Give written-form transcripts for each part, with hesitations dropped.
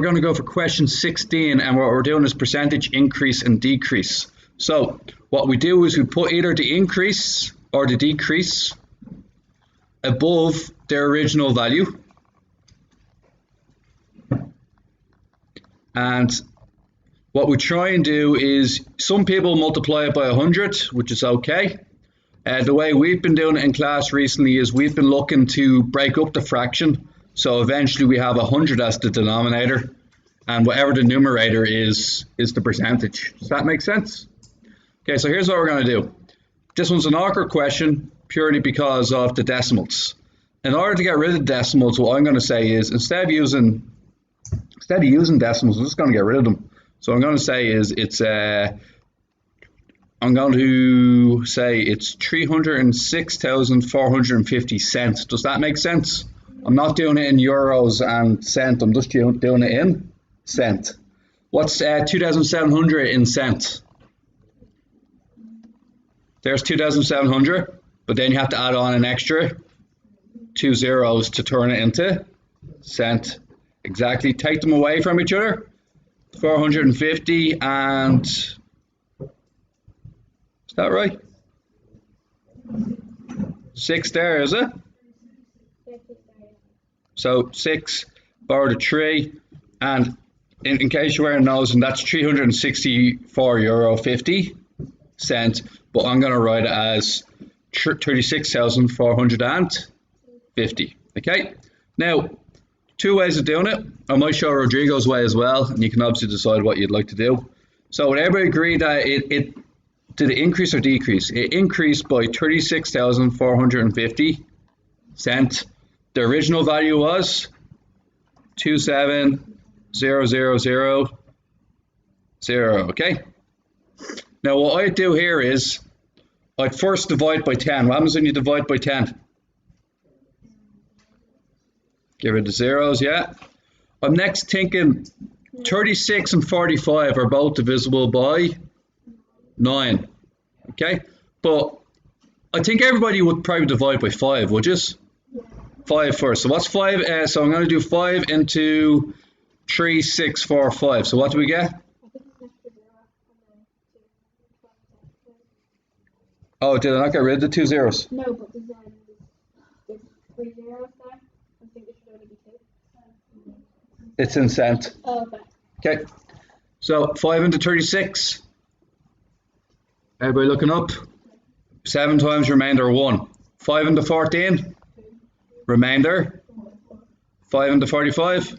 We're going to go for question 16, and what we're doing is percentage increase and decrease. So what we do is we put either the increase or the decrease above their original value. And what we try and do is, some people multiply it by 100, which is okay. The way we've been doing it in class recently is we've been looking to break up the fraction. So eventually we have 100 as the denominator, and whatever the numerator is the percentage. Does that make sense? Okay, so here's what we're going to do. This one's an awkward question purely because of the decimals. In order to get rid of decimals, what I'm going to say is, instead of using decimals, I'm just going to get rid of them. So I'm going to say is it's 306,450 cents. Does that make sense? I'm not doing it in euros and cent. I'm just doing it in cent. What's 2,700 in cent? There's 2,700, but then you have to add on an extra 2 zeros to turn it into cent. Exactly. Take them away from each other. 450 and, is that right? 6 there, is it? So 6 bar the 3, and in case you weren't noticing, that's €364.50, but I'm going to write it as 36,450. Okay, now 2 ways of doing it. I might show Rodrigo's way as well, and you can obviously decide what you'd like to do. So would everybody agree that it did it increase or decrease? It increased by 36,450 cents. The original value was 27,000. Okay. Now what I do here is I'd first divide by 10. What happens when you divide by 10? Get rid of zeros, yeah. I'm next thinking 36 and 45 are both divisible by 9. Okay, but I think everybody would probably divide by 5, would you? 5 first. So what's 5? So I'm going to do 5 into 3, 6, 4, 5. So what do we get? Oh, did I not get rid of the 2 zeros? No, but there's 3 zeros there. I think it should only be 2. It's in cent. Oh, okay. Okay. So 5 into 36. Everybody looking up? 7 times remainder 1. 5 into 14. Remainder 5 into 45.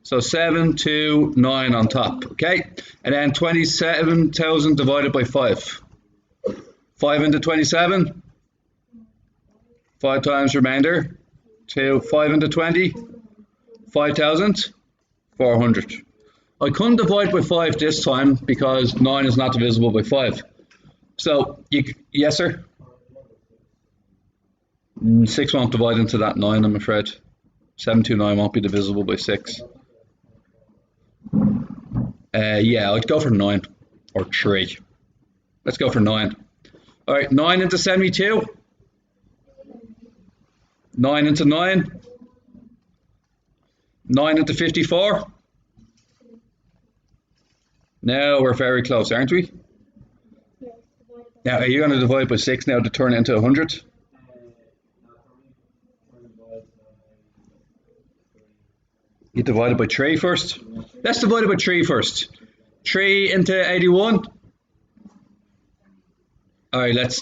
So 7, 2, 9 on top. Okay. And then 27,000 divided by 5. 5 into 27. 5 times remainder 2. 5 into 20. 5,400. I couldn't divide by 5 this time because 9 is not divisible by 5. So, yes, sir? 6 won't divide into that 9, I'm afraid. 729 won't be divisible by 6. Yeah, I'd go for 9 or 3. Let's go for 9. All right, 9 into 72. 9 into 9. 9 into 54. Now we're very close, aren't we? Now, are you going to divide by 6 now to turn it into 100? You divide it by 3 first? Let's divide it by 3 first. 3 into 81. All right, let's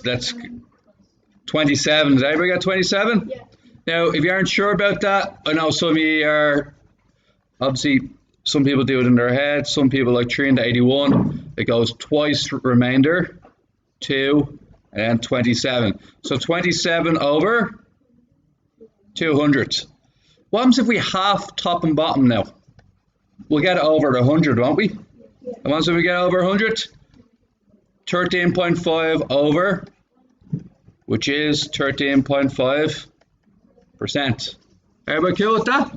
27. Did everybody get 27? Yeah. Now, if you aren't sure about that, I know some of you are, obviously, some people do it in their head. Some people like 3 into 81. It goes twice remainder, 2, and then 27. So 27 over 200. What happens if we half top and bottom now? We'll get it over 100, won't we? Yeah. And once we get over 100, 13.5 over, which is 13.5%. Everybody cool with that?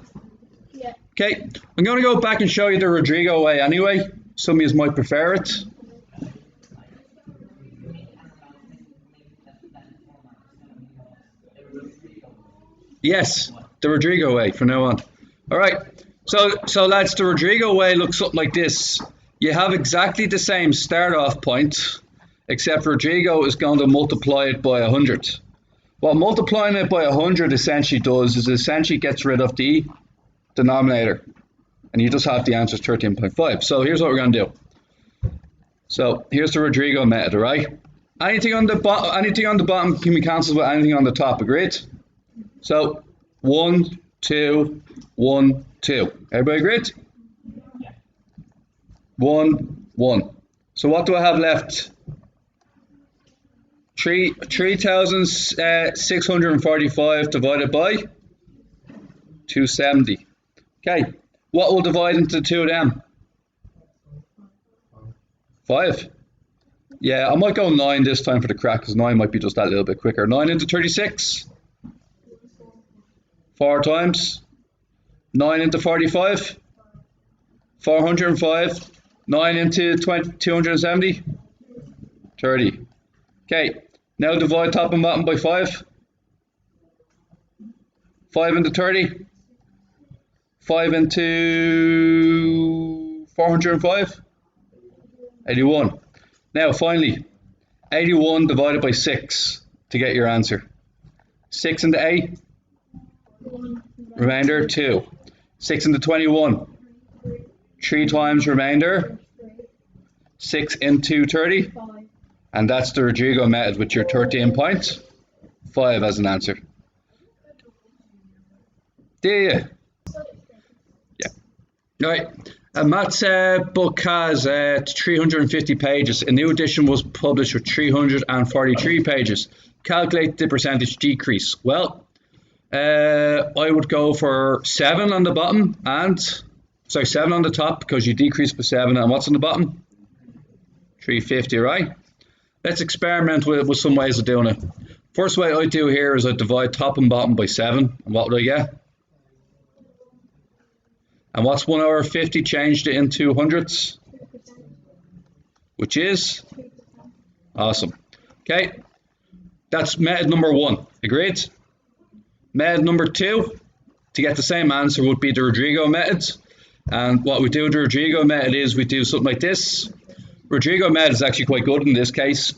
Yeah. Okay, I'm going to go back and show you the Rodrigo way anyway. Some of you might prefer it. Yes, the Rodrigo way from now on. All right, So lads, the Rodrigo way looks something like this. You have exactly the same start off point, except Rodrigo is going to multiply it by 100. What multiplying it by 100 essentially does is it essentially gets rid of the denominator. And you just have the answer 13.5. So here's what we're going to do. So here's the Rodrigo method, right? Anything on the bottom can be cancelled with anything on the top, agreed? So 1, 2, 1, 2. Everybody agreed? 1, 1. So what do I have left? 3,645 divided by 270. Okay, what will divide into two of them? 5. Yeah, I might go 9 this time for the crack, because 9 might be just that little bit quicker. 9 into 36. 4 times. 9 into 45. 405. 9 into 270. 30. Okay, now divide top and bottom by 5. 5 into 30. 5 into 405. 81. Now finally, 81 divided by 6 to get your answer. 6 into 8. Remainder 2. 6 into 21. 3 times remainder. 6 into 30. And that's the Rodrigo method with your 13.5 as an answer. Do you? Yeah. Right. A maths book has 350 pages. A new edition was published with 343 pages. Calculate the percentage decrease. Well, I would go for 7 on the bottom and, 7 on the top because you decrease by 7. And what's on the bottom? 350, right? Let's experiment with some ways of doing it. First way I do here is I divide top and bottom by 7. And what would I get? And what's 1 over 50 changed it into hundredths? Which is? Awesome. Okay. That's method number 1. Agreed? Method number 2, to get the same answer, would be the Rodrigo method. And what we do with the Rodrigo method is we do something like this. Rodrigo method is actually quite good in this case.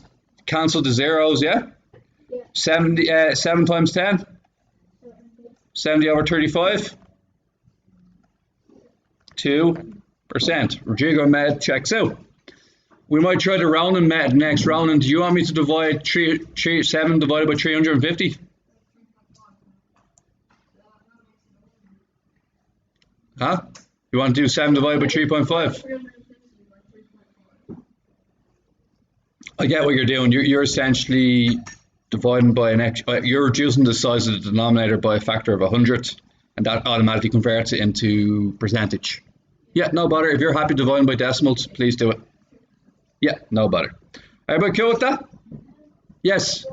Cancel the zeros, yeah? 7 times 10? 70 over 35? 2%. Rodrigo method checks out. We might try the rounding method next. Rounding, do you want me to divide 7 divided by 350? Huh? You want to do 7 divided by 3.5? I get what you're doing. You're essentially dividing by an extra. You're reducing the size of the denominator by a factor of 100, and that automatically converts it into percentage. Yeah, no bother. If you're happy dividing by decimals, please do it. Yeah, no bother. Everybody cool with that? Yes.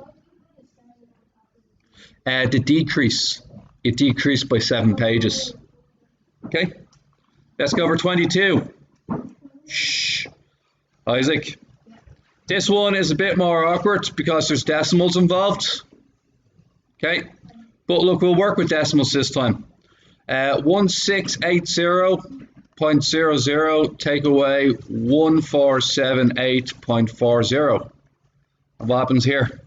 The decrease. It decreased by 7 pages. Okay. Let's go over 22. Shh. Isaac. This one is a bit more awkward because there's decimals involved. Okay. But look, we'll work with decimals this time. 1680.00 take away 1478.40. What happens here?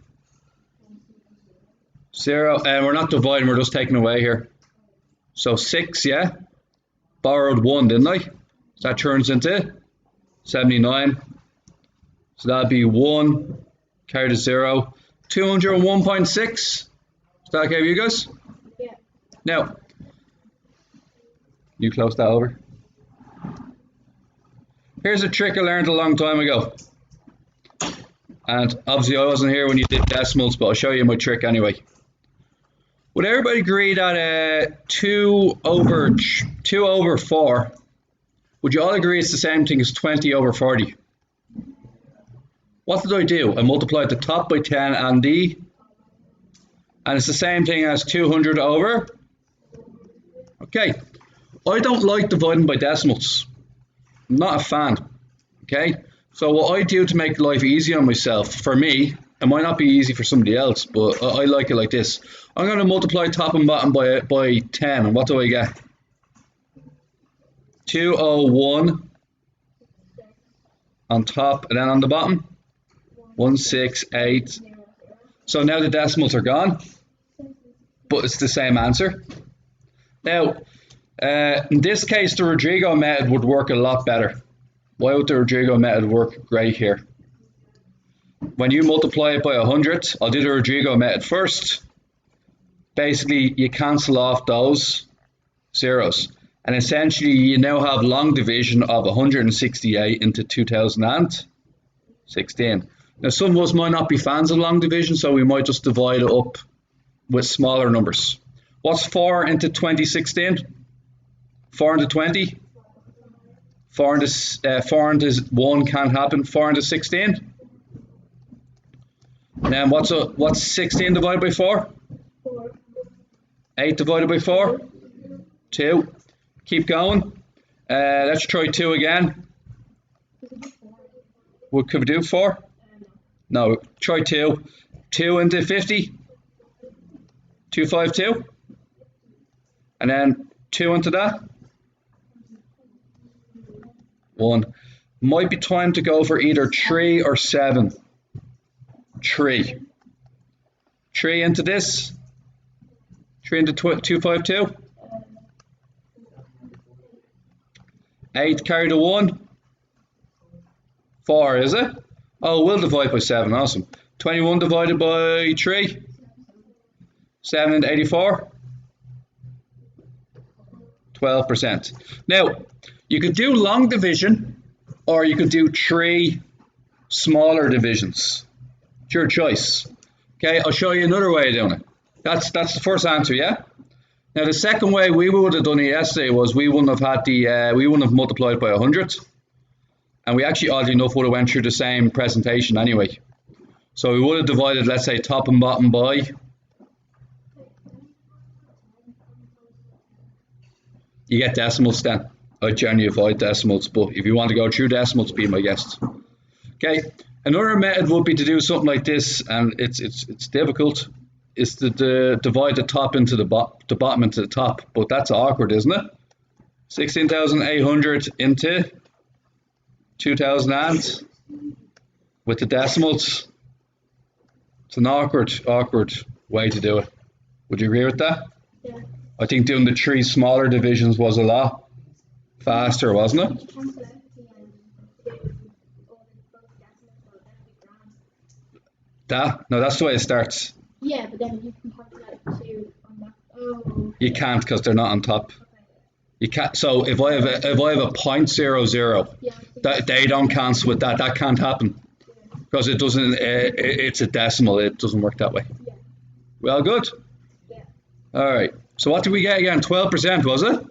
0, and we're not dividing, we're just taking away here. So 6, yeah? Borrowed 1, didn't I? So that turns into 79. So that'd be 1, carry the 0. 201.6. Is that okay with you guys? Yeah. Now, you close that over. Here's a trick I learned a long time ago. And obviously I wasn't here when you did decimals, but I'll show you my trick anyway. Would everybody agree that 2 over 4, would you all agree it's the same thing as 20 over 40? What did I do? I multiplied the top by 10 and it's the same thing as 200 over. Okay, I don't like dividing by decimals. I'm not a fan. Okay, so what I do to make life easy on myself, for me, it might not be easy for somebody else, but I like it like this. I'm going to multiply top and bottom by 10, and what do I get? 201 on top, and then on the bottom, 168. So now the decimals are gone, but it's the same answer. Now, in this case, the Rodrigo method would work a lot better. Why would the Rodrigo method work great here? When you multiply it by 100, I'll do the Rodrigo method first. Basically, you cancel off those zeros. And essentially, you now have long division of 168 into 2016. Now, some of us might not be fans of long division, so we might just divide it up with smaller numbers. What's 4 into 2016? 4 into 20? 4 into 1 can't happen. 4 into 16? And then what's 16 divided by 4? 8 divided by 4? 2. Keep going. Let's try 2 again. What could we do? 4? No, try 2. 2 into 50? 252? And then 2 into that? 1. Might be time to go for either 3 or 7. 3. 3 into this? 3 into 252? 8 carry the 1? 4, is it? Oh, we'll divide by 7, awesome. 21 divided by 3? 7 into 84? 12%. Now, you could do long division, or you could do 3 smaller divisions. It's your choice. Okay, I'll show you another way of doing it. That's the first answer, yeah? Now the second way we would have done it yesterday was we wouldn't have multiplied by 100, and we actually oddly enough would have went through the same presentation anyway. So we would have divided, let's say, top and bottom by. You get decimals then. I generally avoid decimals, but if you want to go through decimals, be my guest. Okay. Another method would be to do something like this, and it's difficult. Is to divide the top into the bottom into the top, but that's awkward, isn't it? 16,800 into 2,000 with the decimals. It's an awkward way to do it. Would you agree with that? Yeah. I think doing the 3 smaller divisions was a lot faster, wasn't it? No, that's the way it starts. Yeah, but then you can calculate 2 on that. Oh. You can't because they're not on top. You can't. So if I have a 0.00, Yeah, that they don't cancel with that. That can't happen because it doesn't. It's a decimal. It doesn't work that way. Yeah. Well, good. Yeah. All right. So what did we get again? 12%, was it?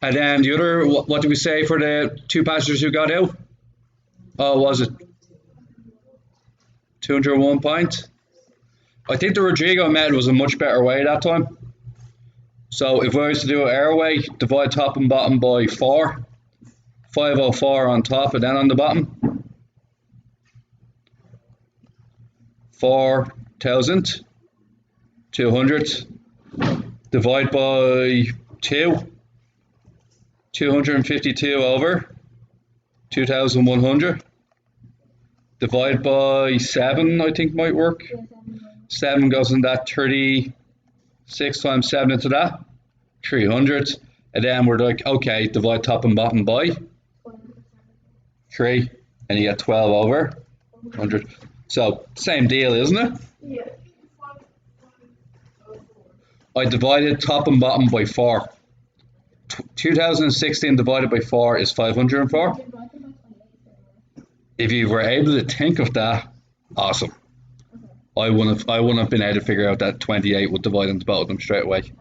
And then the other, what did we say for the 2 passengers who got out? Oh, was it 201 point? I think the Rodrigo method was a much better way that time. So if I was to do it our way, divide top and bottom by 4. 504 on top and then on the bottom. 4,200. Divide by 2. 252 over 2,100. Divide by 7, I think might work. 7 goes in that, 36 times 7 into that, 300. And then we're like, okay, divide top and bottom by 3, and you get 12 over 100. So, same deal, isn't it? Yeah. I divided top and bottom by 4. 2016 divided by 4 is 504. If you were able to think of that, awesome. I wouldn't have been able to figure out that 28 would divide into both of them straight away.